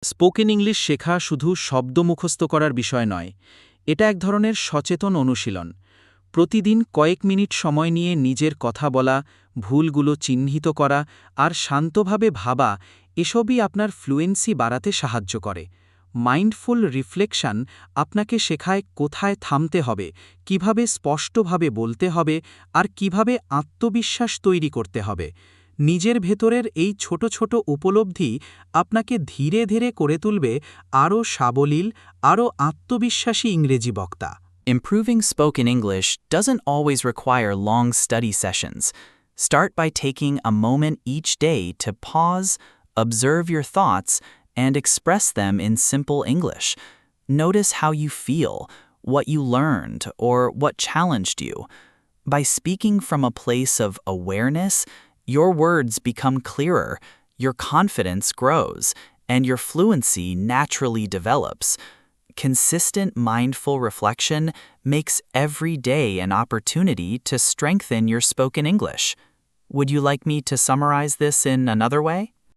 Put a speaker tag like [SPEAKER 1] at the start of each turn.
[SPEAKER 1] Spoken English শেখা শুধু শব্দ মুখস্থ করার বিষয় নয়, এটা এক ধরনের সচেতন অনুশীলন। প্রতিদিন কয়েক মিনিট সময় নিয়ে নিজের কথা বলা, ভুলগুলো চিহ্নিত করা আর শান্তভাবে ভাবা, এসবই আপনার ফ্লুয়েন্সি বাড়াতে সাহায্য করে। মাইন্ডফুল রিফ্লেকশন আপনাকে শেখায় কোথায় থামতে হবে, কিভাবে স্পষ্টভাবে বলতে হবে আর কিভাবে আত্মবিশ্বাস তৈরি করতে হবে। নিজের ভেতরের এই ছোট ছোট উপলব্ধি আপনাকে ধীরে ধীরে করে তুলবে আরও সাবলীল, আরও আত্মবিশ্বাসী ইংরেজি বক্তা।
[SPEAKER 2] Improving spoken English doesn't always require long study sessions. Start by taking a moment each day to pause, observe your thoughts, and express them in simple English. Notice how you feel, what you learned, or what challenged you. By speaking from a place of awareness, your words become clearer, your confidence grows, and your fluency naturally develops. Consistent mindful reflection makes every day an opportunity to strengthen your spoken English. Would you like me to summarize this in another way?